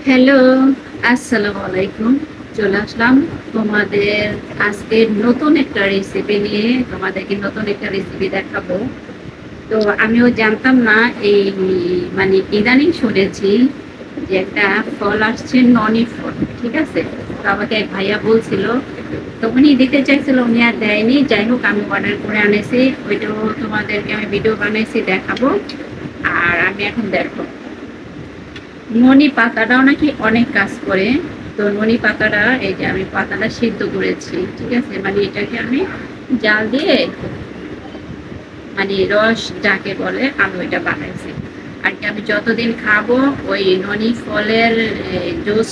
Hello, আসসালামু আলাইকুম। চলে আসলাম তোমাদের আজকে নতুন একটা রেসিপি নিয়ে। তোমাদেরকে নতুন একটা রেসিপি দেখাবো। তো আমিও জানতাম না, এই মানে ইদানিং শুনেছি যে একটা ফল আসছে, ননি ফল। ঠিক আছে, তো আমাকে এক ভাইয়া বলছিল, তো উনি দিতে চাইছিল, উনি আর দেয়নি। যাই হোক, আমি অর্ডার করে আনেছি। ওইটাও তোমাদেরকে আমি ভিডিও বানাইছি, দেখাবো। আর আমি এখন দেখো, ননি পাতাটাও নাকি অনেক কাজ করে। তো ননি পাতাটা, এই যে আমি পাতাটা সিদ্ধ করেছি। ঠিক আছে, মানে এটাকে আমি জাল দিয়ে, মানে রস যাকে বলে, আমি ওইটা বানাইছি। আর কি আমি যতদিন খাবো, ওই ননি ফলের জুস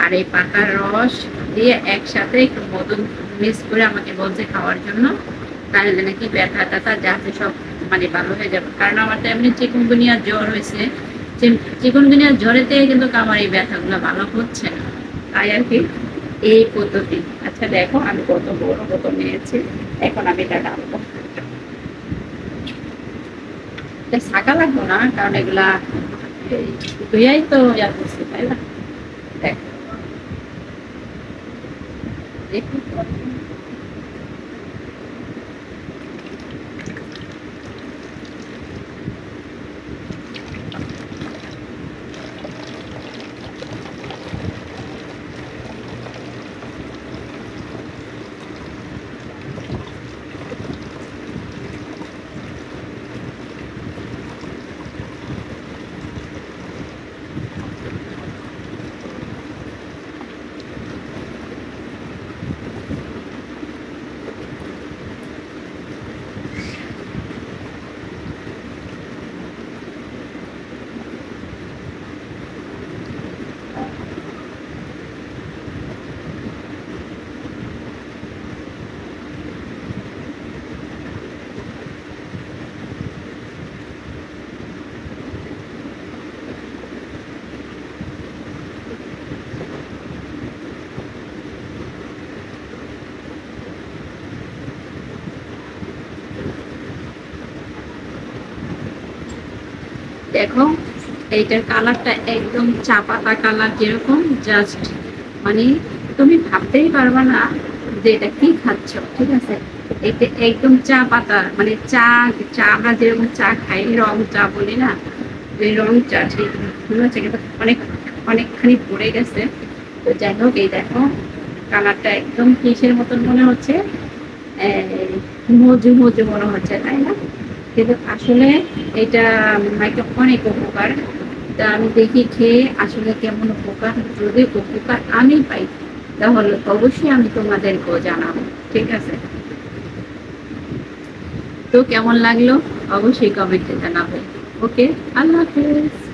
আর এই পাতার রস দিয়ে একসাথে একটু মধু মিক্স করে আমাকে বলছে খাওয়ার জন্য। তাহলে নাকি ব্যথা ট্যাথা যা আছে সব মানে ভালো হয়ে যাবে। কারণ আমার তো এমনি চিকুনগুনিয়ার জ্বর হয়েছে। চিকুনগুনিয়ার জ্বরেতে কিন্তু আমার এই ব্যথাগুলো ভালো হচ্ছে না। তাই আর কি এই পদ্ধতি। আচ্ছা দেখো, আমি কত বড় বোতল নিয়েছি। এখন আমি এটা ডালবো। শাখা লাগবো না, কারণ এগুলা ধুয়াই তো ইয়া করছি, তাই না? দেখো, দেখি। দেখো, এইটার কালারটা একদম চা পাতা কালার, যেরকম জাস্ট মানে তুমি ভাবতেই পারবা না যে এটা কি খাচ্ছ। ঠিক আছে, এটা একদম চা পাতা, মানে চা চা আমরা যেরকম চা খাই, রং চা বলি না, এই রং চা ঠিক মনে হচ্ছে, কিন্তু অনেক অনেকখানি পড়ে গেছে। তো যাই হোক, এই দেখো কালারটা একদম কিসের মতন মনে হচ্ছে, মজু মজু মনে হচ্ছে, তাই না? কিন্তু আসলে এটা একটা অনেক উপকার। তা আমি দেখি খেয়ে আসলে কেমন উপকার। যদি উপকার আমি পাই, তাহলে অবশ্যই আমি তোমাদেরকেও জানাবো। ঠিক আছে, তো কেমন লাগলো অবশ্যই কমেন্টে জানাবে। ওকে, আল্লাহ হাফেজ।